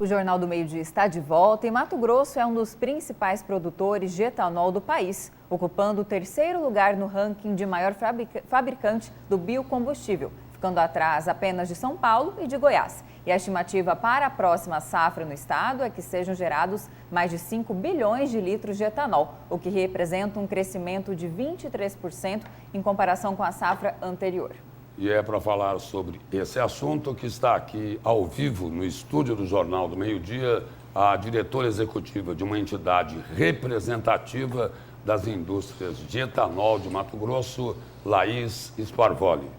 O Jornal do Meio-Dia está de volta e Mato Grosso é um dos principais produtores de etanol do país, ocupando o terceiro lugar no ranking de maior fabricante do biocombustível, ficando atrás apenas de São Paulo e de Goiás. E a estimativa para a próxima safra no estado é que sejam gerados mais de 5 bilhões de litros de etanol, o que representa um crescimento de 23% em comparação com a safra anterior. E é para falar sobre esse assunto que está aqui ao vivo no estúdio do Jornal do Meio-Dia a diretora executiva de uma entidade representativa das indústrias de etanol de Mato Grosso, Laís Sparvoli.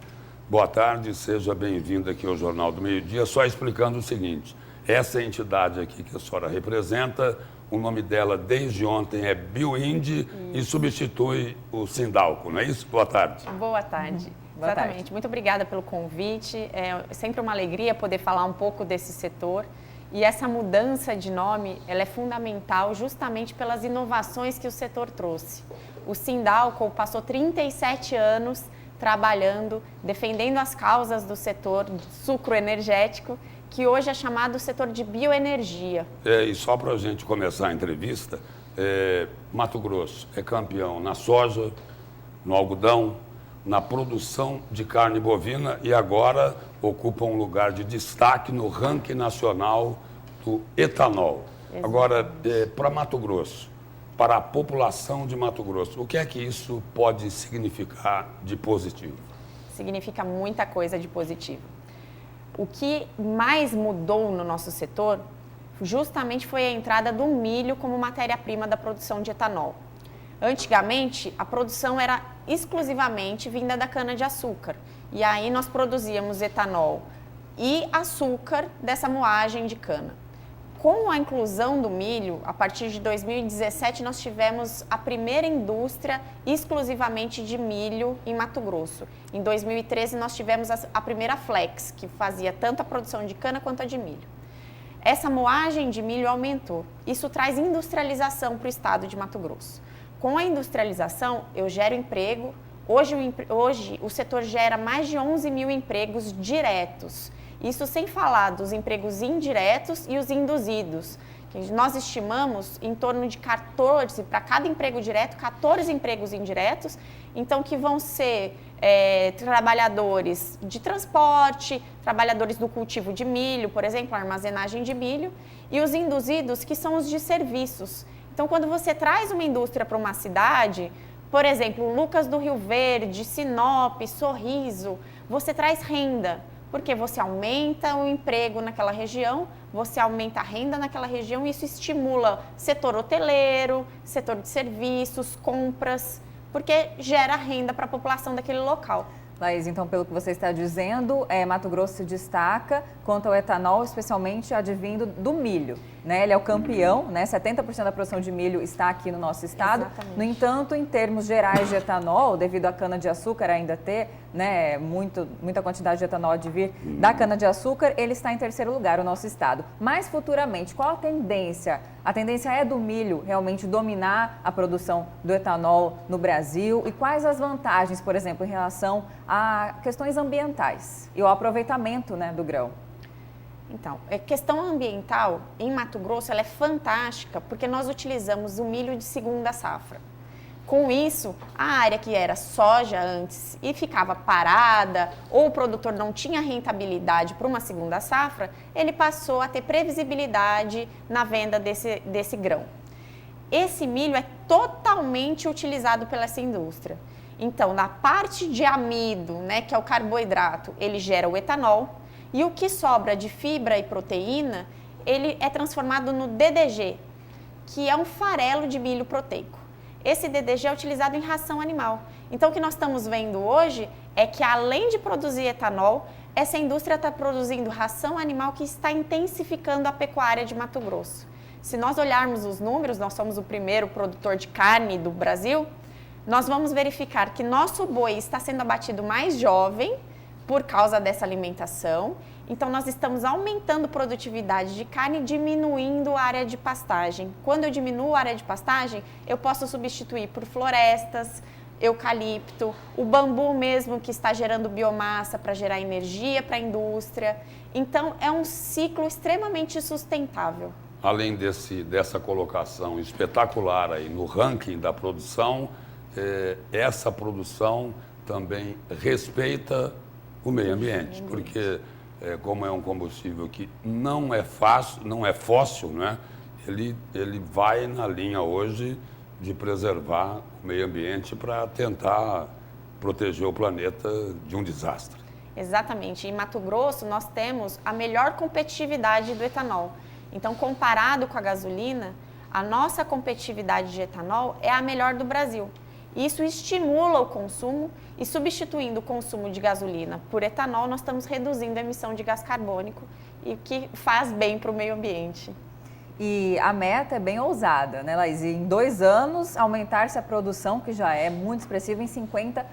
Boa tarde, seja bem-vinda aqui ao Jornal do Meio-Dia. Só explicando o seguinte, essa entidade aqui que a senhora representa, o nome dela desde ontem é Bioinde e substitui o Sindalco, não é isso? Boa tarde. Boa tarde. Boa Exatamente. tarde. Muito obrigada pelo convite. É sempre uma alegria poder falar um pouco desse setor. E essa mudança de nome, ela é fundamental justamente pelas inovações que o setor trouxe. O Sindalco passou 37 anos trabalhando, defendendo as causas do setor sucro energético, que hoje é chamado setor de bioenergia. E só para a gente começar a entrevista, Mato Grosso é campeão na soja, no algodão, na produção de carne bovina e agora ocupa um lugar de destaque no ranking nacional do etanol. Exatamente. Agora, para Mato Grosso, para a população de Mato Grosso, o que é que isso pode significar de positivo? Significa muita coisa de positivo. O que mais mudou no nosso setor justamente foi a entrada do milho como matéria-prima da produção de etanol. Antigamente, a produção era exclusivamente vinda da cana-de-açúcar. E aí nós produzíamos etanol e açúcar dessa moagem de cana. Com a inclusão do milho, a partir de 2017, nós tivemos a primeira indústria exclusivamente de milho em Mato Grosso. Em 2013, nós tivemos a primeira Flex, que fazia tanto a produção de cana quanto a de milho. Essa moagem de milho aumentou. Isso traz industrialização para o estado de Mato Grosso. Com a industrialização, eu gero emprego. Hoje o setor gera mais de 11 mil empregos diretos. Isso sem falar dos empregos indiretos e os induzidos. Nós estimamos em torno de 14, para cada emprego direto, 14 empregos indiretos. Então, que vão ser trabalhadores de transporte, trabalhadores do cultivo de milho, por exemplo, armazenagem de milho. E os induzidos, que são os de serviços. Então, quando você traz uma indústria para uma cidade, por exemplo, Lucas do Rio Verde, Sinop, Sorriso, você traz renda, porque você aumenta o emprego naquela região, você aumenta a renda naquela região e isso estimula setor hoteleiro, setor de serviços, compras, porque gera renda para a população daquele local. Laís, então, pelo que você está dizendo, Mato Grosso se destaca quanto ao etanol, especialmente advindo do milho, né? Ele é o campeão, né? 70% da produção de milho está aqui no nosso estado. Exatamente. No entanto, em termos gerais de etanol, devido à cana-de-açúcar ainda ter, né, muita quantidade de etanol advir da cana-de-açúcar, ele está em terceiro lugar, o nosso estado. Mas futuramente, qual a tendência? A tendência é do milho realmente dominar a produção do etanol no Brasil? E quais as vantagens, por exemplo, em relação a questões ambientais e o aproveitamento, né, do grão? Então, a questão ambiental em Mato Grosso ela é fantástica porque nós utilizamos o milho de segunda safra. Com isso, a área que era soja antes e ficava parada ou o produtor não tinha rentabilidade para uma segunda safra, ele passou a ter previsibilidade na venda desse grão. Esse milho é totalmente utilizado pela essa indústria. Então, na parte de amido, né, que é o carboidrato, ele gera o etanol e o que sobra de fibra e proteína, ele é transformado no DDG, que é um farelo de milho proteico. Esse DDG é utilizado em ração animal. Então, o que nós estamos vendo hoje é que, além de produzir etanol, essa indústria está produzindo ração animal que está intensificando a pecuária de Mato Grosso. Se nós olharmos os números, nós somos o primeiro produtor de carne do Brasil, nós vamos verificar que nosso boi está sendo abatido mais jovem por causa dessa alimentação. Então, nós estamos aumentando a produtividade de carne e diminuindo a área de pastagem. Quando eu diminuo a área de pastagem, eu posso substituir por florestas, eucalipto, o bambu mesmo que está gerando biomassa para gerar energia para a indústria. Então, é um ciclo extremamente sustentável. Além dessa colocação espetacular aí no ranking da produção, essa produção também respeita o meio ambiente, porque como é um combustível que não é fácil, não é fóssil, né? Ele vai na linha hoje de preservar o meio ambiente para tentar proteger o planeta de um desastre. Exatamente. Em Mato Grosso, nós temos a melhor competitividade do etanol. Então, comparado com a gasolina, a nossa competitividade de etanol é a melhor do Brasil. Isso estimula o consumo e, substituindo o consumo de gasolina por etanol, nós estamos reduzindo a emissão de gás carbônico, e que faz bem para o meio ambiente. E a meta é bem ousada, né, Laís? Em 2 anos, aumentar-se a produção, que já é muito expressiva, em 50%.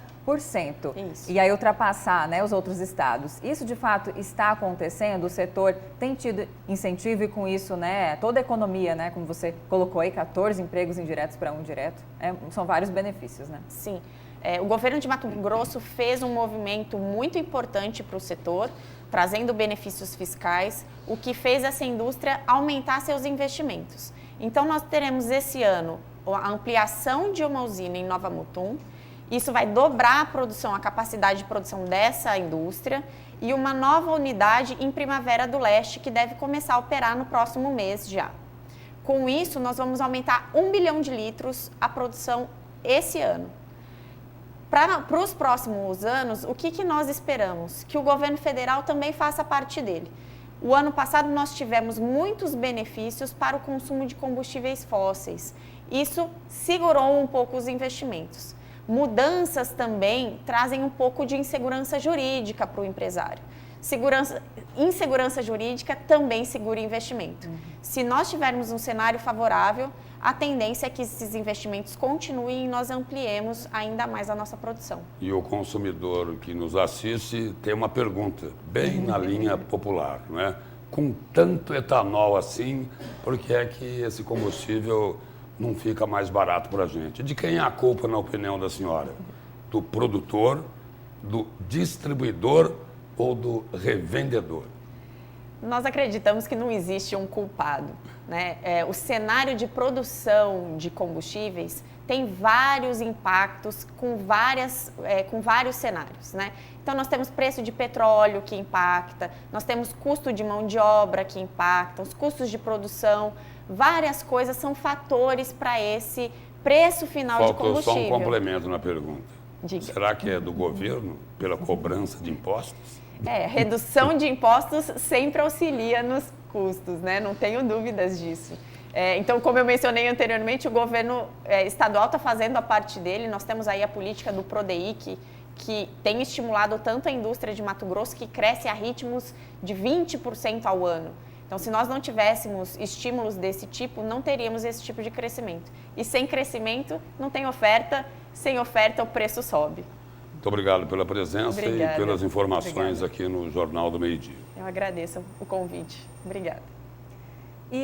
Isso. E aí ultrapassar, né, os outros estados. Isso, de fato, está acontecendo? O setor tem tido incentivo e, com isso, né, toda a economia, né, como você colocou aí, 14 empregos indiretos para um direto. São vários benefícios, né? Sim. O governo de Mato Grosso fez um movimento muito importante para o setor, trazendo benefícios fiscais, o que fez essa indústria aumentar seus investimentos. Então, nós teremos esse ano a ampliação de uma usina em Nova Mutum. Isso vai dobrar a produção, a capacidade de produção dessa indústria, e uma nova unidade em Primavera do Leste, que deve começar a operar no próximo mês já. Com isso, nós vamos aumentar 1 bilhão de litros a produção esse ano. Para os próximos anos, o que nós esperamos? Que o governo federal também faça parte dele. O ano passado nós tivemos muitos benefícios para o consumo de combustíveis fósseis. Isso segurou um pouco os investimentos. Mudanças também trazem um pouco de insegurança jurídica para o empresário. Insegurança jurídica também segura investimento. Se nós tivermos um cenário favorável, a tendência é que esses investimentos continuem e nós ampliemos ainda mais a nossa produção. E o consumidor que nos assiste tem uma pergunta, bem na linha popular, não é? Com tanto etanol assim, por que é que esse combustível não fica mais barato para a gente? De quem é a culpa, na opinião da senhora? Do produtor, do distribuidor ou do revendedor? Nós acreditamos que não existe um culpado, né? O cenário de produção de combustíveis tem vários impactos com vários cenários, né? Então, nós temos preço de petróleo que impacta, nós temos custo de mão de obra que impacta, os custos de produção, várias coisas são fatores para esse preço final de combustível. Faltou só um complemento na pergunta. Diga. Será que é do governo, pela cobrança de impostos? Redução de impostos sempre auxilia nos custos, né? Não tenho dúvidas disso. Então, como eu mencionei anteriormente, o governo estadual está fazendo a parte dele. Nós temos aí a política do PRODEIC, que tem estimulado tanto a indústria de Mato Grosso, que cresce a ritmos de 20% ao ano. Então, se nós não tivéssemos estímulos desse tipo, não teríamos esse tipo de crescimento. E sem crescimento, não tem oferta. Sem oferta, o preço sobe. Muito obrigado pela presença. Obrigada. E pelas informações aqui no Jornal do Meio Dia. Eu agradeço o convite. Obrigada.